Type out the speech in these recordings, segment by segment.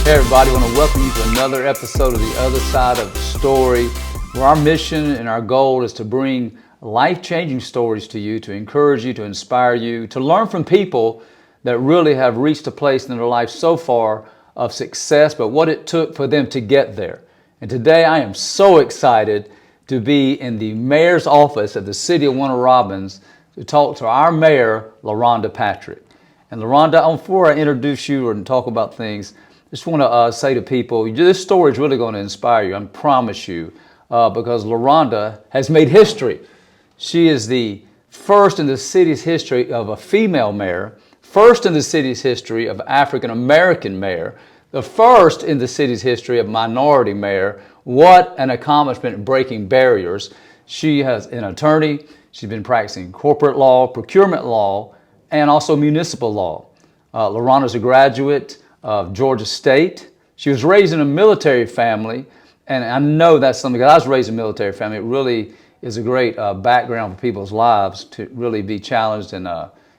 Hey everybody, I want to welcome you to another episode of The Other Side of the Story, where our mission and our goal is to bring life-changing stories to you, to encourage you, to inspire you, to learn from people that really have reached a place in their life so far of success, but what it took for them to get there. And today I am so excited to be in the mayor's office of the city of Warner Robins to talk to our mayor, LaRhonda Patrick. And LaRhonda, before I introduce you and talk about things, I just want to say to people, this story is really going to inspire you, I promise you, because LaRhonda has made history. She is the first in the city's history of a female mayor, first in the city's history of African American mayor, the first in the city's history of minority mayor. What an accomplishment breaking barriers. She has an attorney, she's been practicing corporate law, procurement law, and also municipal law. LaRhonda's a graduate of Georgia State. She was raised in a military family, and I know that's something, because I was raised in a military family. It really is a great background for people's lives to really be challenged and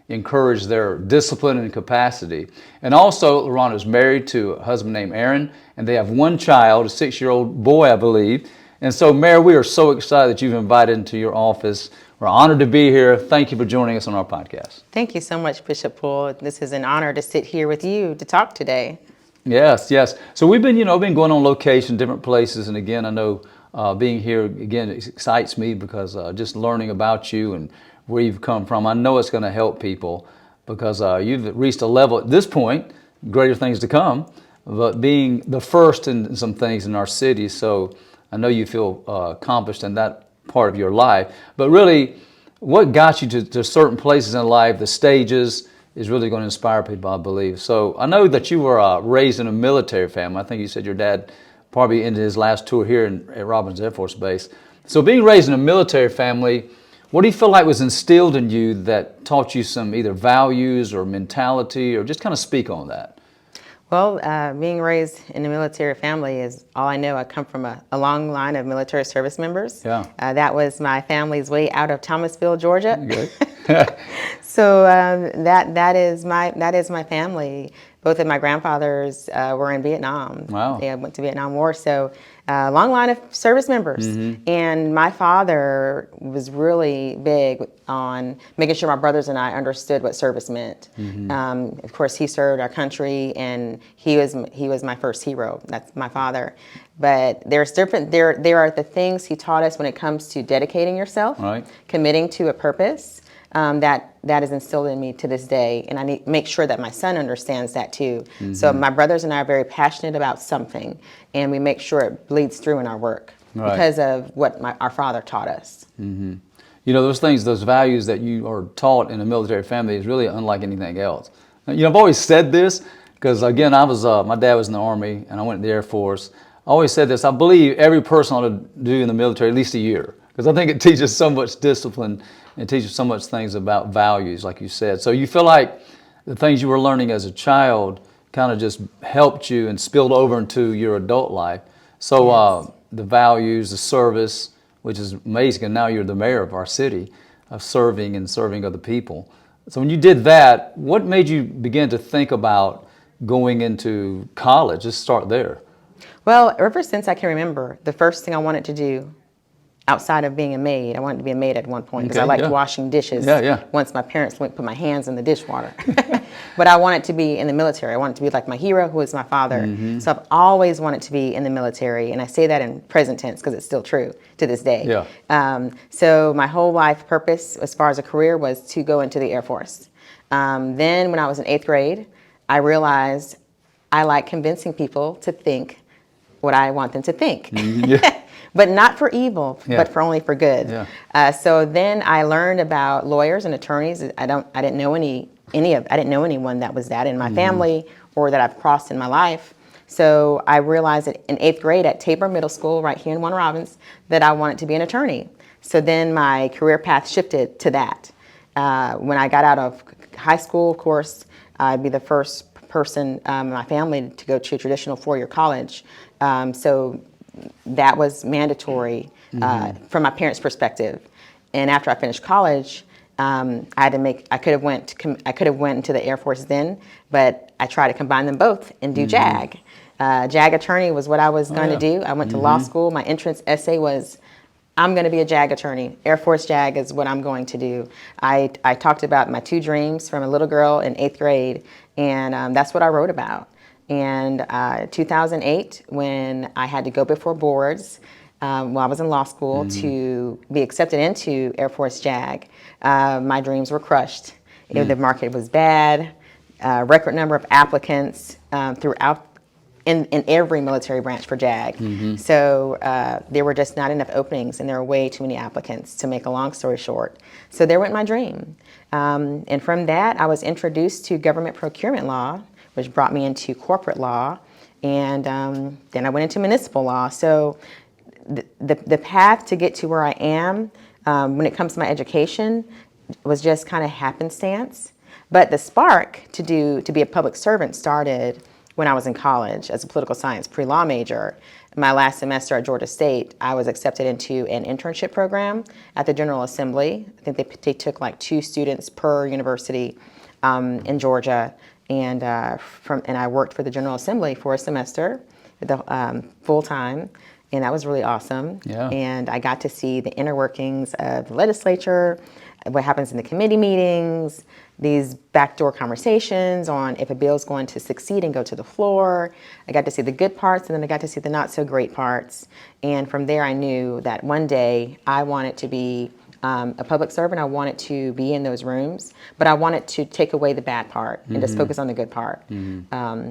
encourage their discipline and capacity. And also, LaRhonda is married to a husband named Aaron, and they have one child, a 6-year-old boy, I believe. And so, Mayor, we are so excited that you've invited into your office. We're honored to be here. Thank you for joining us on our podcast. Thank you so much, Bishop Poole. This is an honor to sit here with you to talk today. Yes, yes. So we've been, been going on location, different places, and again, I know being here again excites me because just learning about you and where you've come from, I know it's going to help people because you've reached a level at this point, greater things to come, but being the first in some things in our city. So I know you feel accomplished in that part of your life, but really what got you to certain places in life, the stages, is really going to inspire people, I believe. So I know that you were raised in a military family. I think you said your dad probably ended his last tour here at Robins Air Force Base. So being raised in a military family, what do you feel like was instilled in you that taught you some either values or mentality, or just kind of speak on that? Well, being raised in a military family is all I know. I come from a long line of military service members. Yeah. That was my family's way out of Thomasville, Georgia. Okay. So that is my family. Both of my grandfathers were in Vietnam. Wow. They went to Vietnam War. So long line of service members. Mm-hmm. And my father was really big on making sure my brothers and I understood what service meant. Mm-hmm. Of course, he served our country, and he was my first hero. That's my father. But there's different. There are the things he taught us when it comes to dedicating yourself, right, committing to a purpose. That is instilled in me to this day, and I need to make sure that my son understands that too. Mm-hmm. So my brothers and I are very passionate about something, and we make sure it bleeds through in our work, right, because of what our father taught us. Mm-hmm. Those things, those values that you are taught in a military family is really unlike anything else. I've always said this because, again, my dad was in the Army, and I went to the Air Force. I always said this: I believe every person ought to do in the military at least a year, because I think it teaches so much discipline. It teaches so much things about values, like you said. So you feel like the things you were learning as a child kind of just helped you and spilled over into your adult life. So yes, the values, the service, which is amazing, and now you're the mayor of our city, of serving other people. So when you did that, what made you begin to think about going into college? Just start there. Well, ever since I can remember, the first thing I wanted to do outside of being a maid, I wanted to be a maid at one point because I liked washing dishes. Once my parents went put my hands in the dishwater. But I wanted to be in the military. I wanted to be like my hero, who was my father. Mm-hmm. So I've always wanted to be in the military, and I say that in present tense because it's still true to this day. Yeah. So my whole life purpose as far as a career was to go into the Air Force. Then when I was in 8th grade, I realized I like convincing people to think what I want them to think. Mm-hmm. Yeah. But not for evil, but only for good. Yeah. So then I learned about lawyers and attorneys. I didn't know anyone that was that in my family or that I've crossed in my life. So I realized that in 8th grade at Tabor Middle School, right here in Warner Robins, that I wanted to be an attorney. So then my career path shifted to that. When I got out of high school, of course, I'd be the first person in my family to go to a traditional 4-year college. So that was mandatory from my parents' perspective. And after I finished college, I could have went into the Air Force then, but I tried to combine them both and do JAG. JAG attorney was what I was going to do. I went to law school. My entrance essay was, I'm going to be a JAG attorney. Air Force JAG is what I'm going to do. I talked about my 2 dreams from a little girl in 8th grade, and that's what I wrote about. And 2008, when I had to go before boards while I was in law school to be accepted into Air Force JAG, my dreams were crushed. The market was bad, record number of applicants throughout in every military branch for JAG. So there were just not enough openings, and there were way too many applicants, to make a long story short. So there went my dream. And from that, I was introduced to government procurement law, which brought me into corporate law. And then I went into municipal law. So the path to get to where I am when it comes to my education was just kind of happenstance. But the spark to be a public servant started when I was in college as a political science pre-law major. My last semester at Georgia State, I was accepted into an internship program at the General Assembly. I think they took like 2 students per university in Georgia, and I worked for the General Assembly for a semester, full time, and that was really awesome. Yeah. And I got to see the inner workings of the legislature, what happens in the committee meetings, these backdoor conversations on if a bill is going to succeed and go to the floor. I got to see the good parts, and then I got to see the not so great parts. And from there, I knew that one day I wanted to be a public servant. I wanted to be in those rooms, but I wanted to take away the bad part and just focus on the good part.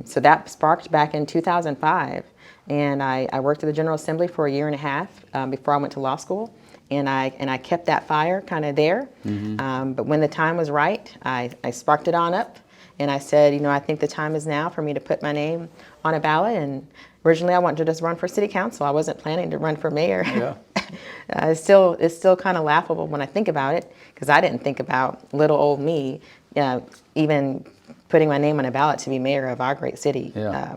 So that sparked back in 2005. And I worked at the General Assembly for a year and a half before I went to law school. And I kept that fire kind of there. But when the time was right, I sparked it on up. And I said, I think the time is now for me to put my name on a ballot. And originally I wanted to just run for city council. I wasn't planning to run for mayor. Yeah. It's still kind of laughable when I think about it, because I didn't think about little old me even putting my name on a ballot to be mayor of our great city. Yeah.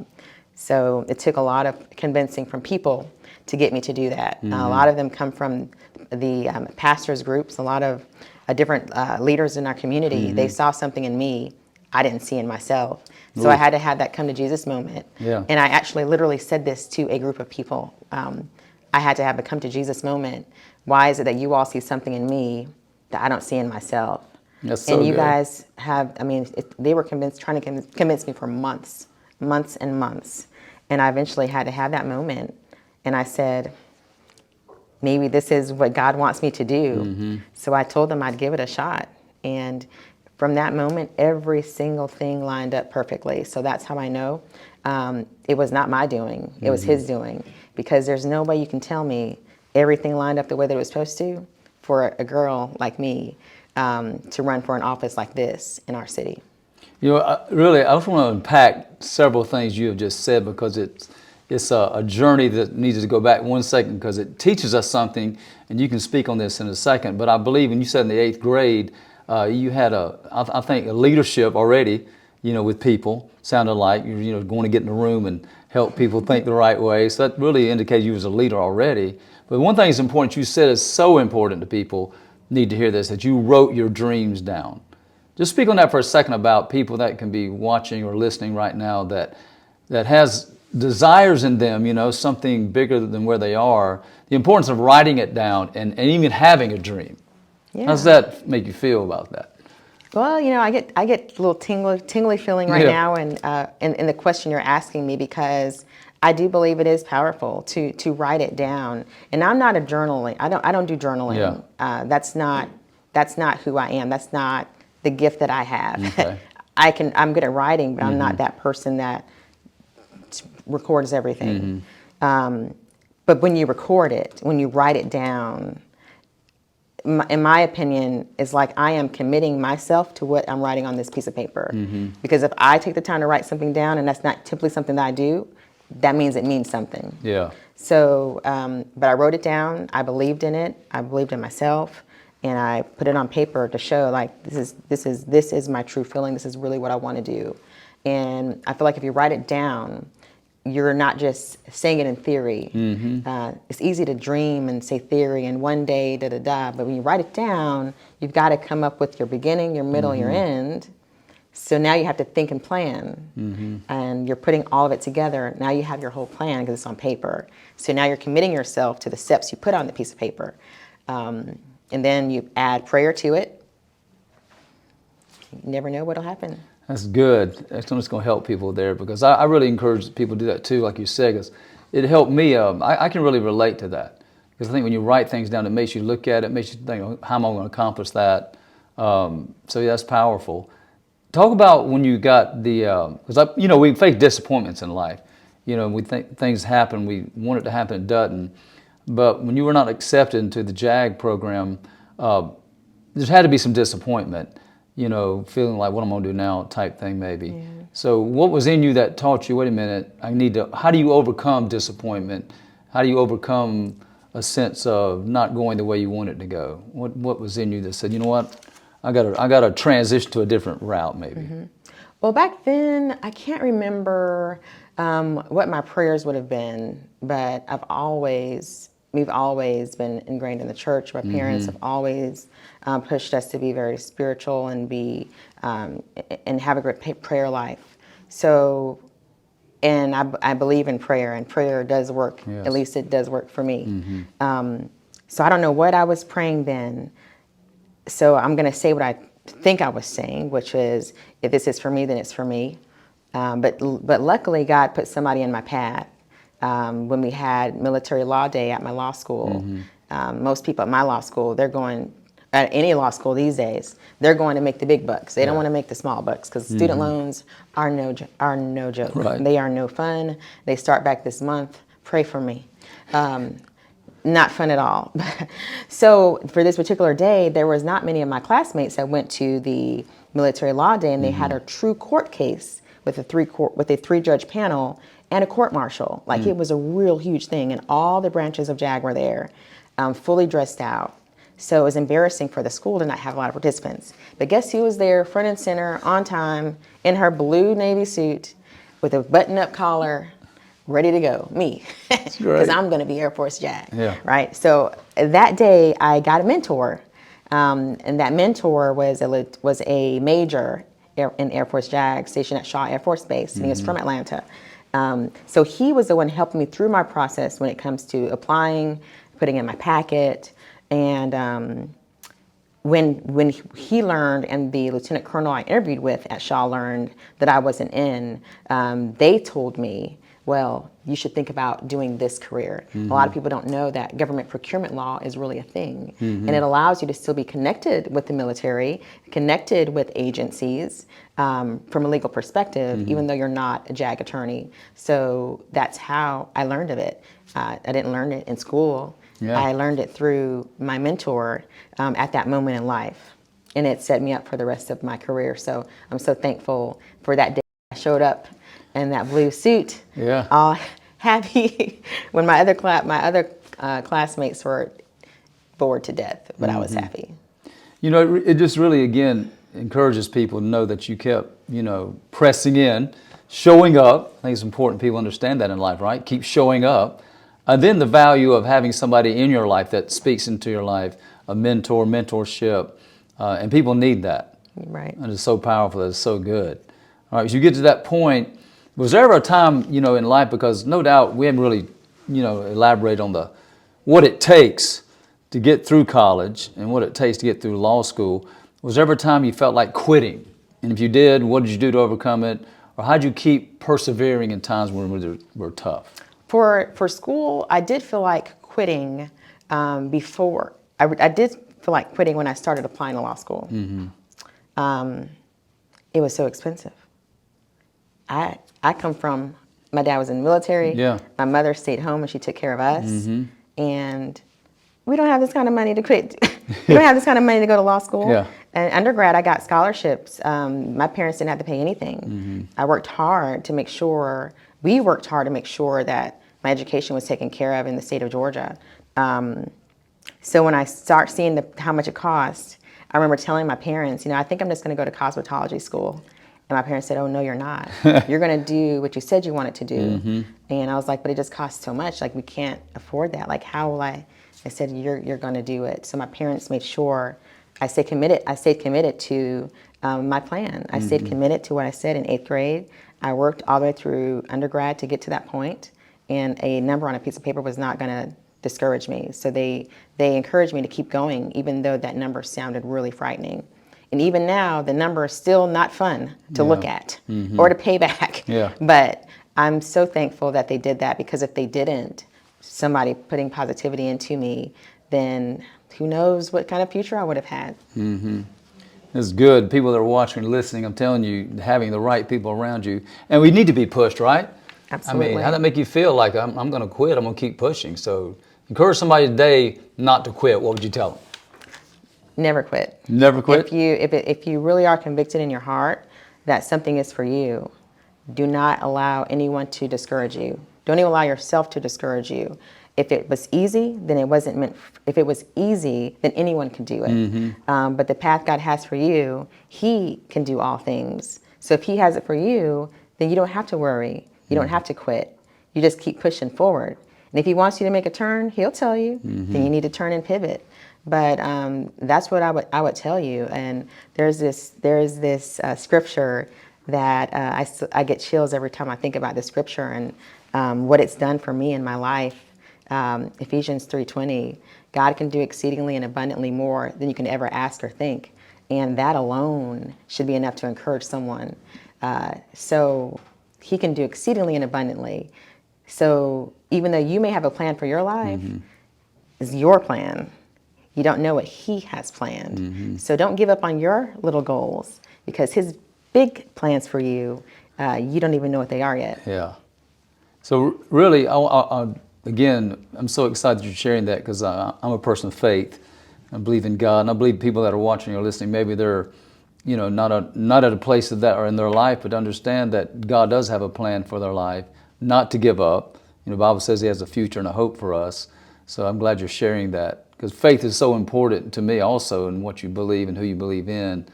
So it took a lot of convincing from people to get me to do that. A lot of them come from the pastors groups, a lot of different leaders in our community. They saw something in me I didn't see in myself. So I had to have that come to Jesus moment. Yeah. And I actually literally said this to a group of people. I had to have a come to Jesus moment. Why is it that you all see something in me that I don't see in myself? That's so and you good. guys have, they were trying to convince me for months and months. And I eventually had to have that moment. And I said, maybe this is what God wants me to do. So I told them I'd give it a shot. And from that moment, every single thing lined up perfectly. So that's how I know it was not my doing. It was His doing. Because there's no way you can tell me everything lined up the way that it was supposed to for a girl like me to run for an office like this in our city. Really, I just want to unpack several things you have just said, because it's a journey that needs to go back 1 second, because it teaches us something, and you can speak on this in a second. But I believe, when you said in the 8th grade, you had I think a leadership already, with people. Sounded like you're going to get in the room and help people think the right way. So that really indicates you as a leader already. But one thing is important. You said is so important to people need to hear this, that you wrote your dreams down. Just speak on that for a second, about people that can be watching or listening right now that has desires in them, something bigger than where they are. The importance of writing it down and even having a dream. Yeah. How does that make you feel about that? Well, I get a little tingly feeling right now, and in the question you're asking me, because I do believe it is powerful to write it down. And I'm not a journaling. I don't do journaling. Yeah. That's not who I am. That's not the gift that I have. Okay. I'm good at writing, but I'm not that person that records everything. But when you record it, when you write it down, in my opinion, it's like I am committing myself to what I'm writing on this piece of paper. Because if I take the time to write something down, and that's not typically something that I do, that means it means something. Yeah. So, but I wrote it down. I believed in it. I believed in myself, and I put it on paper to show, like, this is my true feeling. This is really what I want to do. And I feel like if you write it down, you're not just saying it in theory. It's easy to dream and say theory and one day da-da-da, but when you write it down, you've got to come up with your beginning, your middle, your end. So now you have to think and plan, and you're putting all of it together. Now you have your whole plan because it's on paper. So now you're committing yourself to the steps you put on the piece of paper. And then you add prayer to it. You never know what'll happen. That's good. That's just going to help people there, because I really encourage people to do that too, like you said, because it helped me. I can really relate to that, because I think when you write things down, it makes you look at it, makes you think, how am I going to accomplish that? So yeah, that's powerful. Talk about when you got the, because we face disappointments in life. We think things happen, we want it to happen, it doesn't. But when you were not accepted into the JAG program, there had to be some disappointment. Feeling like, what I'm going to do now type thing maybe. Yeah. So what was in you that taught you, wait a minute, how do you overcome disappointment? How do you overcome a sense of not going the way you want it to go? What was in you that said, you know what, I got to transition to a different route maybe? Well, back then, I can't remember what my prayers would have been, but we've always been ingrained in the church. My parents have always pushed us to be very spiritual and and have a great prayer life. So, and I believe in prayer, and prayer does work. Yes. At least it does work for me. So I don't know what I was praying then. So I'm going to say what I think I was saying, which is, if this is for me, then it's for me. But luckily, God put somebody in my path. When we had military law day at my law school, most people at my law school, they're going, at any law school these days, they're going to make the big bucks. They don't want to make the small bucks, because student loans are no joke. Right. They are no fun. They start back this month. Pray for me. Not fun at all. So for this particular day, there was not many of my classmates that went to the military law day, and they had a true court case with a three-judge panel and a court-martial. Like, it was a real huge thing, and all the branches of JAG were there, fully dressed out. So it was embarrassing for the school to not have a lot of participants. But guess who was there, front and center, on time, in her blue Navy suit, with a button-up collar, ready to go? Me. Because I'm going to be Air Force JAG. Yeah. Right? So that day, I got a mentor. And that mentor was a major in Air Force JAG, stationed at Shaw Air Force Base, and he was from Atlanta. So he was the one helping me through my process when it comes to applying, putting in my packet. And when he learned, and the lieutenant colonel I interviewed with at Shaw learned that I wasn't in, they told me, well, you should think about doing this career. A lot of people don't know that government procurement law is really a thing. And it allows you to still be connected with the military, connected with agencies from a legal perspective, even though you're not a JAG attorney. So that's how I learned of it. I didn't learn it in school. Yeah. I learned it through my mentor at that moment in life. And it set me up for the rest of my career. So I'm so thankful for that day I showed up in that blue suit, all happy, when my other classmates were bored to death, but I was happy. It just really, again, encourages people to know that you kept, pressing in, showing up. I think it's important people understand that in life, right? Keep showing up. And then the value of having somebody in your life that speaks into your life, a mentor, mentorship, and people need that. Right. And it's so powerful, it's so good. All right, as you get to that point, was there ever a time, in life, because no doubt we haven't really, elaborated on what it takes to get through college and what it takes to get through law school. Was there ever a time you felt like quitting? And if you did, what did you do to overcome it? Or how did you keep persevering in times when they were tough? For school, I did feel like quitting before. I did feel like quitting when I started applying to law school. It was so expensive. I come from, my dad was in the military. Yeah. My mother stayed home and she took care of us. And we don't have this kind of money to quit. We don't have this kind of money to go to law school. Yeah. And undergrad, I got scholarships. My parents didn't have to pay anything. We worked hard to make sure that my education was taken care of in the state of Georgia. So when I start seeing how much it cost, I remember telling my parents, I think I'm just going to go to cosmetology school. my parents said, "Oh, no, you're not. You're going to do what you said you wanted to do." Mm-hmm. And I was like, "But it just costs so much. Like, we can't afford that. Like, how will I?" I said, "You're going to do it." So my parents made sure I stayed committed. I stayed committed to my plan. I stayed committed to what I said in 8th grade. I worked all the way through undergrad to get to that point, and a number on a piece of paper was not going to discourage me. So they encouraged me to keep going, even though that number sounded really frightening. And even now, the number is still not fun to look at or to pay back. Yeah. But I'm so thankful that they did that, because if they didn't, somebody putting positivity into me, then who knows what kind of future I would have had. Mm-hmm. It's good. People that are watching and listening, I'm telling you, having the right people around you. And we need to be pushed, right? Absolutely. I mean, how does that make you feel? Like, I'm going to quit, I'm going to keep pushing. So encourage somebody today not to quit. What would you tell them? Never quit. Never quit? If you really are convicted in your heart that something is for you, do not allow anyone to discourage you. Don't even allow yourself to discourage you. If it was easy, then it wasn't meant. If it was easy, then anyone could do it. Mm-hmm. But the path God has for you, He can do all things. So if He has it for you, then you don't have to worry. You don't have to quit. You just keep pushing forward. And if He wants you to make a turn, He'll tell you. Mm-hmm. Then you need to turn and pivot. But that's what I would tell you. And there's this scripture that I get chills every time I think about this scripture and what it's done for me in my life. Ephesians 3:20, God can do exceedingly and abundantly more than you can ever ask or think. And that alone should be enough to encourage someone. So He can do exceedingly and abundantly. So even though you may have a plan for your life, it's your plan. You don't know what He has planned. Mm-hmm. So don't give up on your little goals, because His big plans for you, you don't even know what they are yet. Yeah. So really, again, I'm so excited you're sharing that, because I'm a person of faith. I believe in God, and I believe people that are watching or listening, maybe they're, not at a place of that or in their life, but understand that God does have a plan for their life, not to give up. The Bible says He has a future and a hope for us. So I'm glad you're sharing that, because faith is so important to me also, in what you believe and who you believe in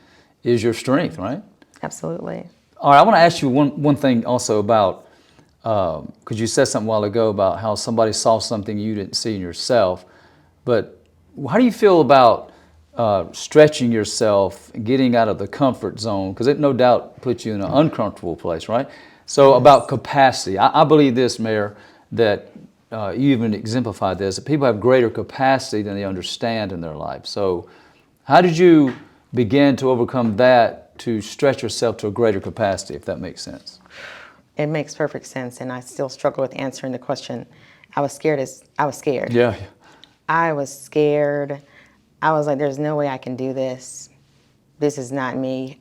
is your strength, right? Absolutely. All right, I want to ask you one thing also about, because you said something a while ago about how somebody saw something you didn't see in yourself, but how do you feel about stretching yourself and getting out of the comfort zone? Because it no doubt puts you in an uncomfortable place, right? So yes. About capacity, I believe this, Mayor, that you even exemplified this, that people have greater capacity than they understand in their life. So how did you begin to overcome that, to stretch yourself to a greater capacity, if that makes sense? It makes perfect sense, and I still struggle with answering the question. I was scared. Yeah. I was scared. I was like, there's no way I can do this. This is not me.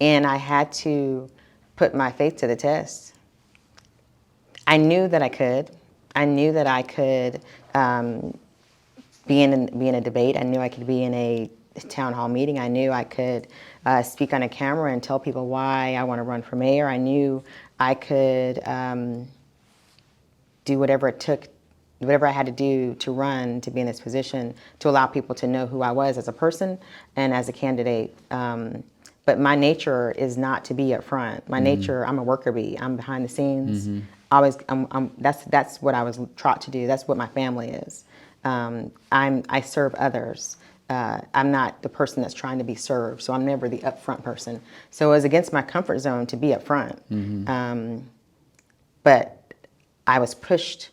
And I had to put my faith to the test. I knew that I could. I knew that I could be in a debate. I knew I could be in a town hall meeting. I knew I could speak on a camera and tell people why I want to run for mayor. I knew I could do whatever it took, whatever I had to do to run, to be in this position, to allow people to know who I was as a person and as a candidate. But my nature is not to be up front. My nature, I'm a worker bee. I'm behind the scenes. That's what I was taught to do. That's what my family is. I serve others. I'm not the person that's trying to be served, so I'm never the upfront person. So it was against my comfort zone to be upfront. But I was pushed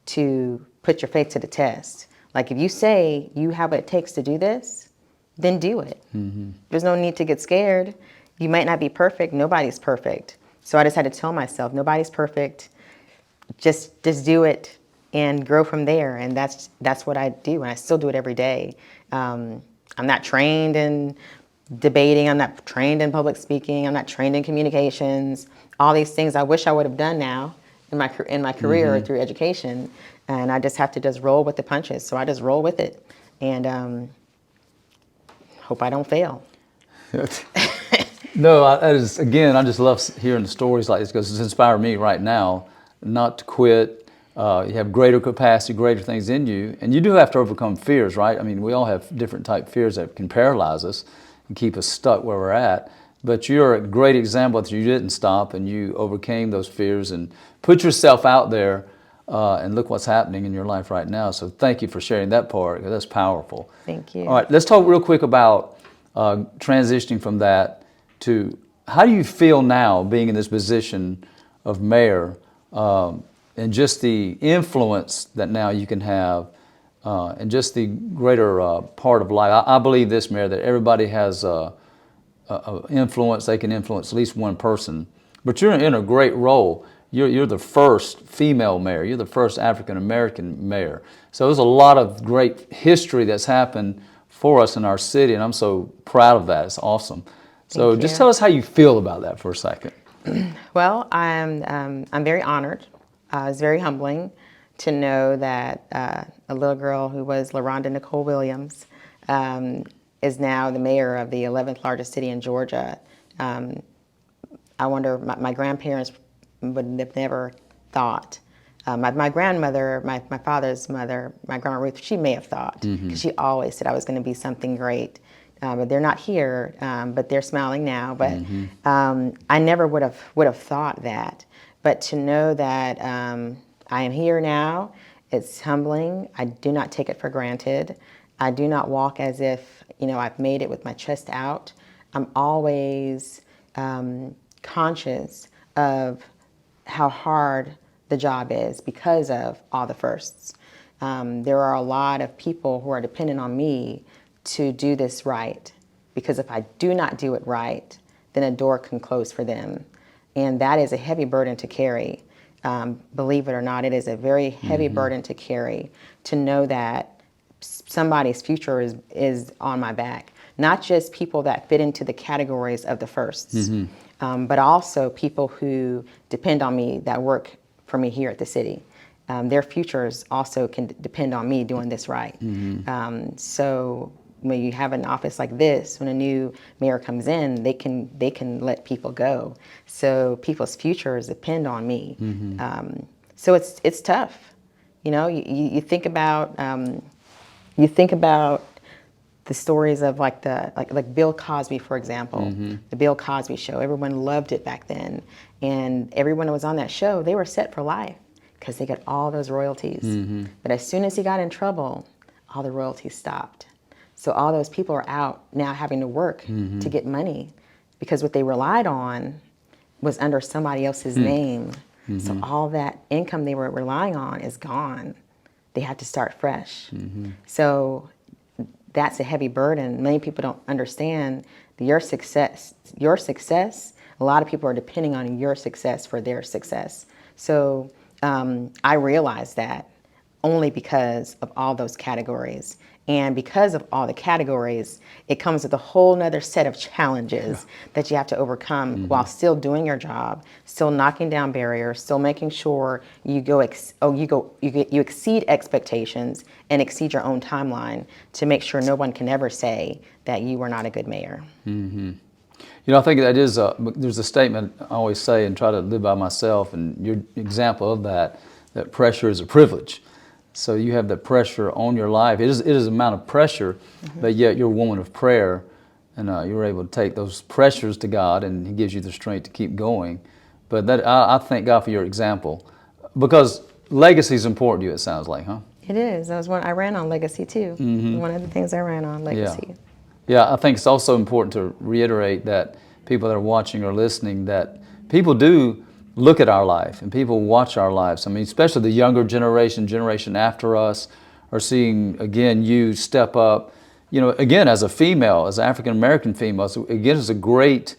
to put your faith to the test. Like, if you say you have what it takes to do this, then do it. There's no need to get scared. You might not be perfect. Nobody's perfect. So I just had to tell myself, nobody's perfect. Just do it and grow from there. And that's what I do, and I still do it every day. I'm not trained in debating. I'm not trained in public speaking. I'm not trained in communications. All these things I wish I would have done now in my career through education. And I just have to just roll with the punches. So I just roll with it, and hope I don't fail. No, I just love hearing the stories like this, because it's inspired me right now not to quit. You have greater capacity, greater things in you, and you do have to overcome fears, right? I mean, we all have different type fears that can paralyze us and keep us stuck where we're at. But you're a great example that you didn't stop and you overcame those fears and put yourself out there, and look what's happening in your life right now. So thank you for sharing that part, 'cause that's powerful. Thank you. All right, let's talk real quick about transitioning from that to how do you feel now being in this position of mayor, and just the influence that now you can have, and just the greater part of life. I believe this, Mayor, that everybody has influence. They can influence at least one person. But you're in a great role. You're the first female mayor. You're the first African American mayor. So there's a lot of great history that's happened for us in our city, and I'm so proud of that. It's awesome. So just tell us how you feel about that for a second. Well, I'm very honored. It's very humbling to know that a little girl who was LaRonda Nicole Williams is now the mayor of the 11th largest city in Georgia. I wonder, my grandparents would have never thought. My grandmother, my father's mother, my grandma Ruth, she may have thought, because she always said I was going to be something great. But they're not here, but they're smiling now. But I never would have thought that. But to know that I am here now, it's humbling. I do not take it for granted. I do not walk as if, I've made it with my chest out. I'm always conscious of how hard the job is because of all the firsts. There are a lot of people who are dependent on me to do this right, because if I do not do it right, then a door can close for them. And that is a heavy burden to carry. Believe it or not, it is a very heavy burden to carry, to know that somebody's future is on my back. Not just people that fit into the categories of the firsts, but also people who depend on me, that work for me here at the city. Their futures also can depend on me doing this right. So when you have an office like this, when a new mayor comes in, they can let people go. So people's futures depend on me. So it's tough. You think about the stories of like Bill Cosby, for example, the Bill Cosby show. Everyone loved it back then, and everyone who was on that show, they were set for life because they got all those royalties. But as soon as he got in trouble, all the royalties stopped. So all those people are out now having to work to get money, because what they relied on was under somebody else's name. So all that income they were relying on is gone. They had to start fresh. So that's a heavy burden. Many people don't understand your success. A lot of people are depending on your success for their success. So I realized that only because of all those categories. And because of all the categories, it comes with a whole nother set of challenges that you have to overcome while still doing your job, still knocking down barriers, still making sure you exceed expectations and exceed your own timeline to make sure no one can ever say that you were not a good mayor. I think that is there's a statement I always say and try to live by myself, and your example of that pressure is a privilege. So you have that pressure on your life. It is an amount of pressure, but yet you're a woman of prayer, and you're able to take those pressures to God, and He gives you the strength to keep going. But I thank God for your example, because legacy is important to you, it sounds like, huh? It is. I ran on legacy too. One of the things I ran on, legacy. Yeah, I think it's also important to reiterate that people that are watching or listening, that people do look at our life and people watch our lives. I mean, especially the younger generation after us are seeing, again, you step up, again, as a female, as an African-American female. So again, it's a great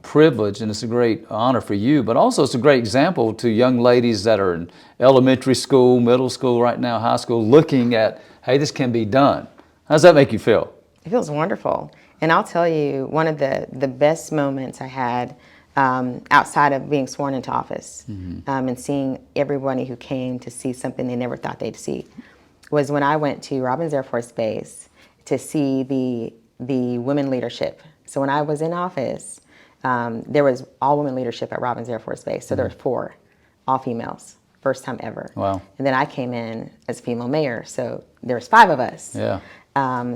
privilege and it's a great honor for you, but also it's a great example to young ladies that are in elementary school, middle school right now, high school, looking at, hey, this can be done. How does that make you feel? It feels wonderful. And I'll tell you, one of the best moments I had outside of being sworn into office and seeing everybody who came to see something they never thought they'd see was when I went to Robins Air Force Base to see the women leadership. So when I was in office, there was all women leadership at Robins Air Force Base. So there were 4, all females, first time ever. Wow. And then I came in as female mayor, so there was 5 of us. Yeah.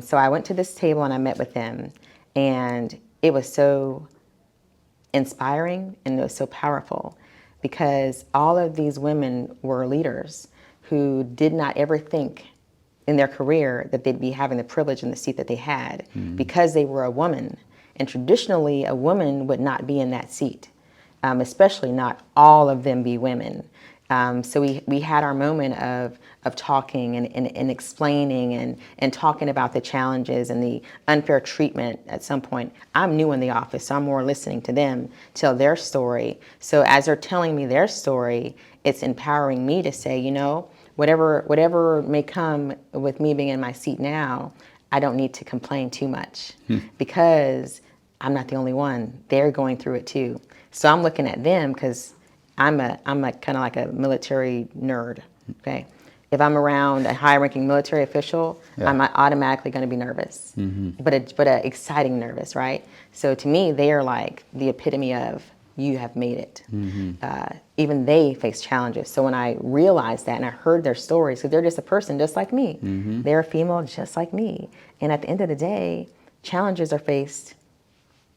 So I went to this table and I met with them, and it was so inspiring and it was so powerful, because all of these women were leaders who did not ever think in their career that they'd be having the privilege and the seat that they had, because they were a woman. And traditionally, a woman would not be in that seat, especially not all of them be women. So we had our moment of talking and explaining and talking about the challenges and the unfair treatment at some point. I'm new in the office, so I'm more listening to them tell their story. So as they're telling me their story, it's empowering me to say, you know, whatever may come with me being in my seat now, I don't need to complain too much, because I'm not the only one. They're going through it too. So I'm looking at them, because I'm kind of like a military nerd. Okay, if I'm around a high-ranking military official, I'm automatically going to be nervous, but a exciting nervous, right? So to me, they are like the epitome of, you have made it. Even they face challenges. So when I realized that and I heard their stories, because they're just a person just like me, they're a female just like me, and at the end of the day, challenges are faced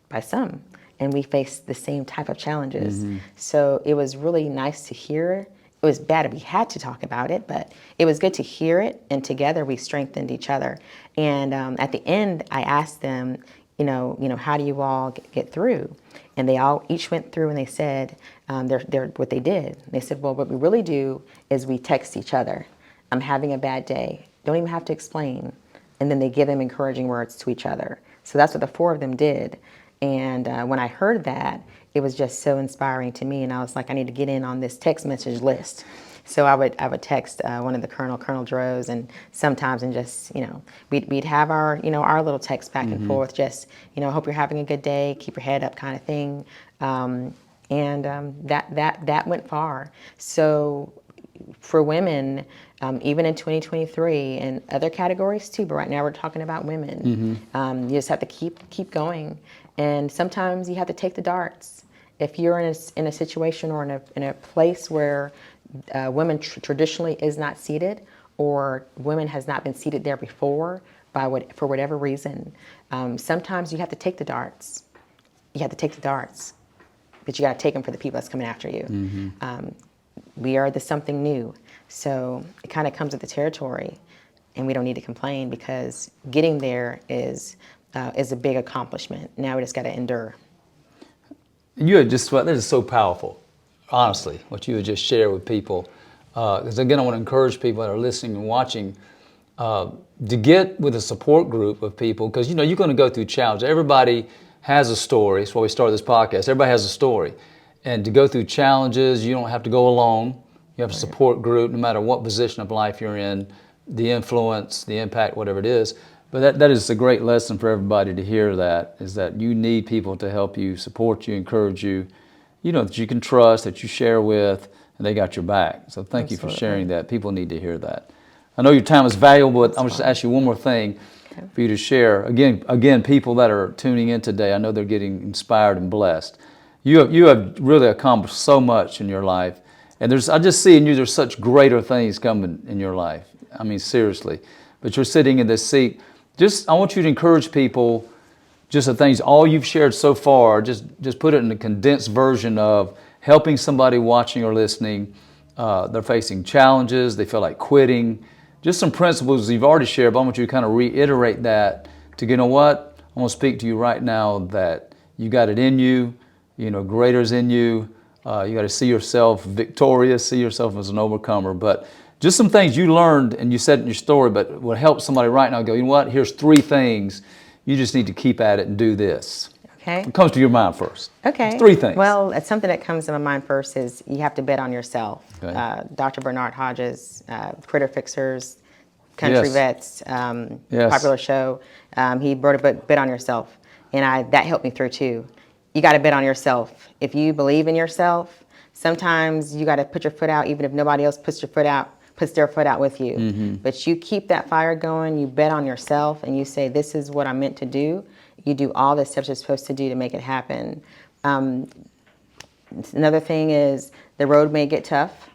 by some, and we face the same type of challenges. So it was really nice to hear. It was bad if we had to talk about it, but it was good to hear it, and together we strengthened each other. And at the end, I asked them, you know, how do you all get through? And they all each went through, and they said what they did. They said, well, what we really do is we text each other. I'm having a bad day. Don't even have to explain. And then they give them encouraging words to each other. So that's what the four of them did. And when I heard that, it was just so inspiring to me. And I was like, I need to get in on this text message list. So I would text one of the Colonel Droz, and sometimes, and just, you know, we'd have our, you know, our little text back and forth, just, you know, hope you're having a good day, keep your head up kind of thing. That went far. So for women, even in 2023 and other categories too, but right now we're talking about women. You just have to keep going. And sometimes you have to take the darts. If you're in a situation or in a place where women traditionally is not seated, or women has not been seated there before for whatever reason, sometimes you have to take the darts. You have to take the darts, but you got to take them for the people that's coming after you. We are the something new, so it kind of comes with the territory, and we don't need to complain, because getting there is a big accomplishment. Now we just got to endure. You had just, this is so powerful, honestly, what you had just shared with people. Because again, I want to encourage people that are listening and watching to get with a support group of people, because you know you're going to go through challenges. Everybody has a story. That's why we started this podcast. Everybody has a story. And to go through challenges, you don't have to go alone. You have a support group, no matter what position of life you're in, the influence, the impact, whatever it is. But that is a great lesson for everybody to hear, that is that you need people to help you, support you, encourage you, you know, that you can trust, that you share with, and they got your back. So thank you for sharing that. People need to hear that. I know your time is valuable, but I'm just going to ask you one more thing for you to share. Again, people that are tuning in today, I know they're getting inspired and blessed. You have really accomplished so much in your life, and I just see in you there's such greater things coming in your life. I mean, seriously. But you're sitting in this seat. I want you to encourage people, just the things, all you've shared so far, just put it in a condensed version of helping somebody watching or listening. They're facing challenges, they feel like quitting. Just some principles you've already shared, but I want you to kind of reiterate that to, you know what, I'm going to speak to you right now that you got it in you, you know, greater's in you. You got to see yourself victorious, see yourself as an overcomer. But just some things you learned and you said in your story, but would help somebody right now go, you know what, here's 3 things. You just need to keep at it and do this. Okay. What comes to your mind first? Okay. It's 3 things. Well, it's something that comes to my mind first is you have to bet on yourself. Okay. Dr. Bernard Hodges, Critter Fixers, Country Vets, popular show. He wrote a book, Bet on Yourself. And that helped me through too. You got to bet on yourself. If you believe in yourself, sometimes you got to put your foot out, even if nobody else puts their foot out with you. But you keep that fire going, you bet on yourself, and you say, this is what I'm meant to do. You do all the steps you're supposed to do to make it happen. Another thing is the road may get tough,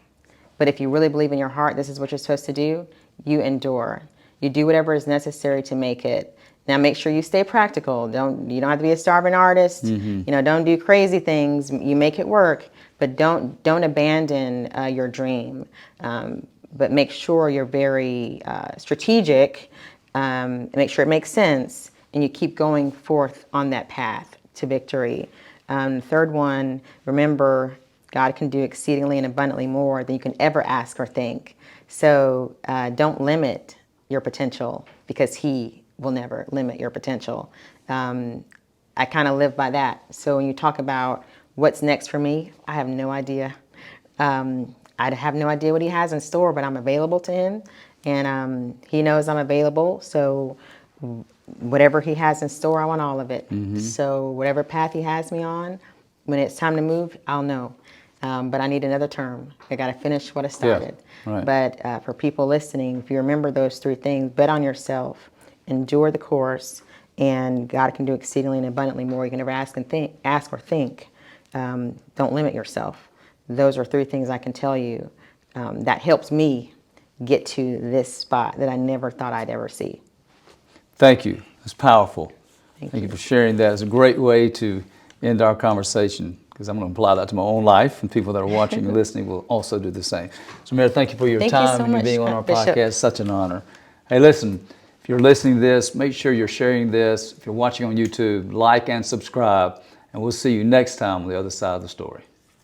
but if you really believe in your heart this is what you're supposed to do, you endure. You do whatever is necessary to make it. Now make sure you stay practical. You don't have to be a starving artist. Don't do crazy things. You make it work, but don't abandon your dream. But make sure you're very strategic. Make sure it makes sense, and you keep going forth on that path to victory. Third one, remember, God can do exceedingly and abundantly more than you can ever ask or think. So don't limit your potential, because He will never limit your potential. I kind of live by that. So when you talk about what's next for me, I have no idea. I have no idea what He has in store, but I'm available to Him, and He knows I'm available. So whatever He has in store, I want all of it. So whatever path He has me on, when it's time to move, I'll know. But I need another term. I got to finish what I started. Yeah, right. But for people listening, if you remember those three things, bet on yourself, endure the course, and God can do exceedingly and abundantly more you can ever ask or think. Don't limit yourself. Those are three things I can tell you that helps me get to this spot that I never thought I'd ever see. Thank you. That's powerful. Thank you for sharing that. It's a great way to end our conversation, because I'm going to apply that to my own life, and people that are watching and listening will also do the same. So, Mary, thank you for your time and being on our podcast. Such an honor. Hey, listen, if you're listening to this, make sure you're sharing this. If you're watching on YouTube, like and subscribe, and we'll see you next time on the other side of the story.